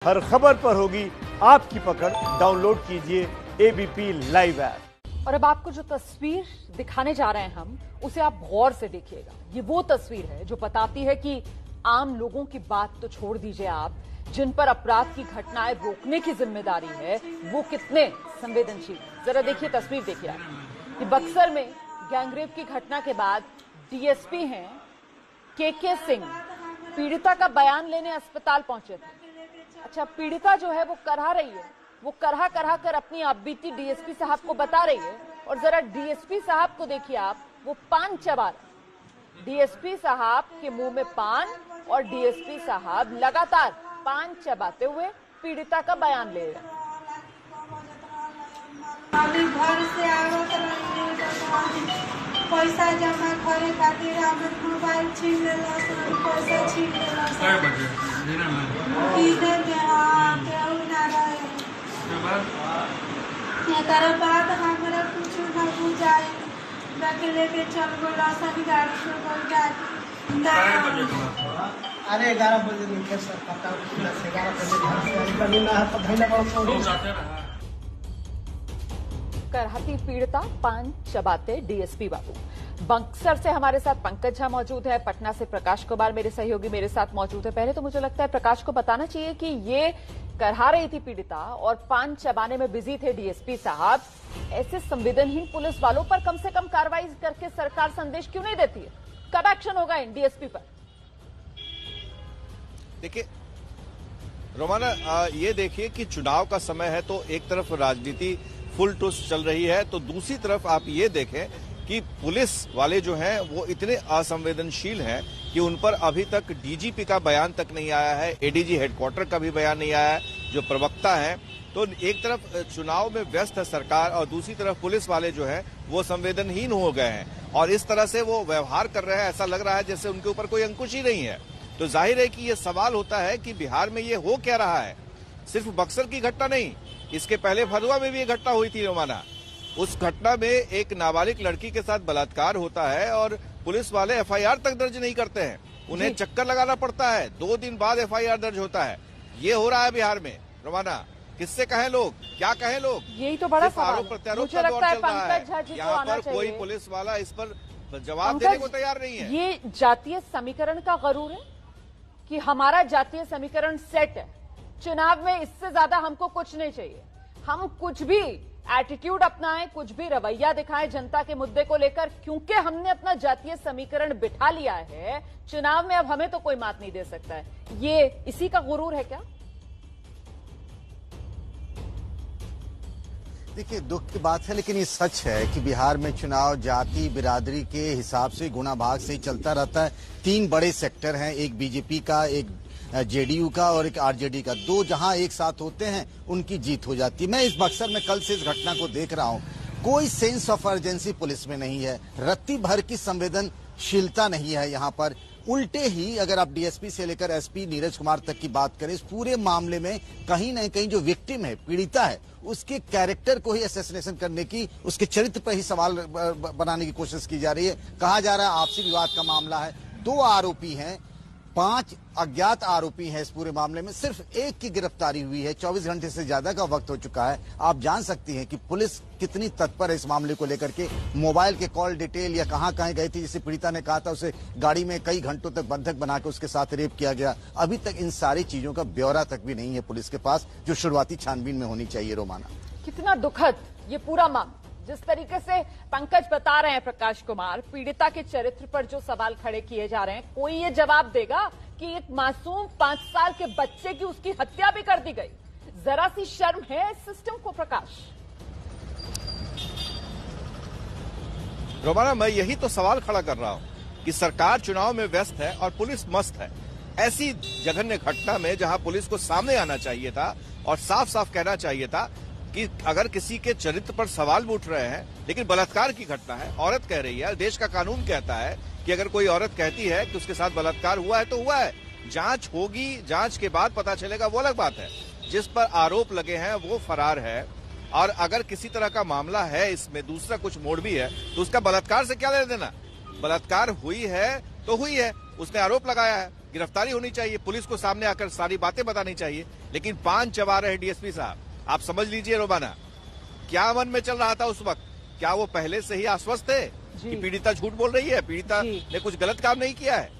हर खबर पर होगी आपकी पकड़। डाउनलोड कीजिए एबीपी लाइव ऐप। और अब आपको जो तस्वीर दिखाने जा रहे हैं हम, उसे आप गौर से देखिएगा। ये वो तस्वीर है जो बताती है कि आम लोगों की बात तो छोड़ दीजिए आप, जिन पर अपराध की घटनाएं रोकने की जिम्मेदारी है वो कितने संवेदनशील। जरा देखिए, तस्वीर देखिए आप। ये बक्सर में गैंगरेप की घटना के बाद डीएसपी हैं के सिंह पीड़िता का बयान लेने अस्पताल पहुंचे थे। अच्छा, पीड़िता जो है वो करहा रही है, वो करहा कर अपनी आपबीती डीएसपी साहब को बता रही है। और जरा डीएसपी साहब को देखिए आप, वो पान चबा रहे। डीएसपी साहब के मुंह में पान और डीएसपी साहब लगातार पान चबाते हुए पीड़िता का बयान ले रहे हैं। घर से आवत पैसा जमा करे खातिर हमर मोबाइल छीन लेलस, पैसा छीन लेलस। काय बजे देना मैं किधर केहू ना रहे। एकर बाद हमरा कुछ ना बुझाई, बाकी लेके चल गोला सब गाड़ी से कोई काय बजे अरे 11 बजे निकल सर, पता 11 बजे निकल ना है तो धैला बड़ा लोग जाते रहा। करहती पीड़िता पान चबाते डीएसपी बाबू। बक्सर से हमारे साथ पंकज झा मौजूद है, पटना से प्रकाश कुमार मेरे सहयोगी मेरे साथ मौजूद है। पहले तो मुझे लगता है प्रकाश को बताना चाहिए कि ये करहा रही थी पीड़िता और पान चबाने में बिजी थे डीएसपी साहब। ऐसे संवेदनहीन पुलिस वालों पर कम से कम कार्रवाई करके सरकार संदेश क्यों नहीं देती है? कब एक्शन होगा इन डीएसपी पर? देखिए रोमाना, ये देखिए कि चुनाव का समय है तो एक तरफ राजनीति फुल टूस चल रही है, तो दूसरी तरफ आप ये देखें कि पुलिस वाले जो हैं वो इतने असंवेदनशील हैं कि उन पर अभी तक डीजीपी का बयान तक नहीं आया है, एडीजी हेडक्वार्टर का भी बयान नहीं आया है, जो प्रवक्ता हैं। तो एक तरफ चुनाव में व्यस्त है सरकार और दूसरी तरफ पुलिस वाले जो हैं वो संवेदनहीन हो गए हैं और इस तरह से वो व्यवहार कर रहे हैं, ऐसा लग रहा है जैसे उनके ऊपर कोई अंकुश ही नहीं है। तो जाहिर है कि ये सवाल होता है कि बिहार में ये हो क्या रहा है। सिर्फ बक्सर की घटना नहीं, इसके पहले फरुआ में भी ये घटना हुई थी रोमाना। उस घटना में एक नाबालिग लड़की के साथ बलात्कार होता है और पुलिस वाले एफआईआर तक दर्ज नहीं करते हैं, उन्हें चक्कर लगाना पड़ता है, 2 दिन बाद एफआईआर दर्ज होता है। ये हो रहा है बिहार में रोमाना। किससे कहें लोग, क्या कहें लोग? यही तो बड़ा सवाल आरोप प्रत्यारोप का दौर चल रहा है। यहाँ पर कोई पुलिस वाला इस पर जवाब देने को तैयार नहीं है। ये जातीय समीकरण का गरूर है कि हमारा जातीय समीकरण सेट है, चुनाव में इससे ज्यादा हमको कुछ नहीं चाहिए। हम कुछ भी एटीट्यूड अपनाएं, कुछ भी रवैया दिखाएं जनता के मुद्दे को लेकर, क्योंकि हमने अपना जातीय समीकरण बिठा लिया है, चुनाव में अब हमें तो कोई मात नहीं दे सकता है। ये इसी का गुरूर है क्या? देखिए, दुख की बात है लेकिन ये सच है कि बिहार में चुनाव जाति बिरादरी के हिसाब से गुणा भाग से ही चलता रहता है। 3 बड़े सेक्टर हैं, एक बीजेपी का, एक जेडीयू का और एक आरजेडी का। 2 जहां एक साथ होते हैं उनकी जीत हो जाती है। मैं इस बक्सर में कल से इस घटना को देख रहा हूं, कोई सेंस ऑफ अर्जेंसी पुलिस में नहीं है, रत्ती भर की संवेदनशीलता नहीं है यहाँ पर। उल्टे ही अगर आप डीएसपी से लेकर एसपी नीरज कुमार तक की बात करें, इस पूरे मामले में कहीं न कहीं जो विक्टिम है, पीड़िता है, उसके कैरेक्टर को ही असैसिनेशन करने की, उसके चरित्र पर ही सवाल बनाने की कोशिश की जा रही है। कहा जा रहा है आपसी विवाद का मामला है, 2 आरोपी हैं, 5 अज्ञात आरोपी हैं इस पूरे मामले में, सिर्फ एक की गिरफ्तारी हुई है। 24 घंटे से ज्यादा का वक्त हो चुका है। आप जान सकती हैं कि पुलिस कितनी तत्पर है इस मामले को लेकर के। मोबाइल के कॉल डिटेल या कहां गई थी, जिसे पीड़िता ने कहा था उसे गाड़ी में कई घंटों तक बंधक बना के उसके साथ रेप किया गया, अभी तक इन सारी चीजों का ब्यौरा तक भी नहीं है पुलिस के पास, जो शुरुआती छानबीन में होनी चाहिए। रोमाना, कितना दुखद ये पूरा मामला। जिस तरीके से पंकज बता रहे हैं प्रकाश कुमार, पीड़िता के चरित्र पर जो सवाल खड़े किए जा रहे हैं, कोई ये जवाब देगा कि एक मासूम 5 साल के बच्चे की उसकी हत्या भी कर दी गई? जरा सी शर्म है इस सिस्टम को प्रकाश? रोमाना, मैं यही तो सवाल खड़ा कर रहा हूं कि सरकार चुनाव में व्यस्त है और पुलिस मस्त है। ऐसी जघन्य घटना में जहां पुलिस को सामने आना चाहिए था और साफ साफ कहना चाहिए था कि अगर किसी के चरित्र पर सवाल उठ रहे हैं, लेकिन बलात्कार की घटना है, औरत कह रही है, देश का कानून कहता है कि अगर कोई औरत कहती है कि उसके साथ बलात्कार हुआ है तो हुआ है, जांच होगी, जांच के बाद पता चलेगा, वो अलग बात है। जिस पर आरोप लगे हैं वो फरार है और अगर किसी तरह का मामला है, इसमें दूसरा कुछ मोड़ भी है, तो उसका बलात्कार से क्या लेना देना? बलात्कार हुई है तो हुई है, उसने आरोप लगाया है, गिरफ्तारी होनी चाहिए, पुलिस को सामने आकर सारी बातें बतानी चाहिए। लेकिन पान चबा रहे डीएसपी साहब, आप समझ लीजिए रोमाना, क्या मन में चल रहा था उस वक्त? क्या वो पहले से ही आश्वस्त थे कि पीड़िता झूठ बोल रही है, पीड़िता ने कुछ गलत काम नहीं किया है?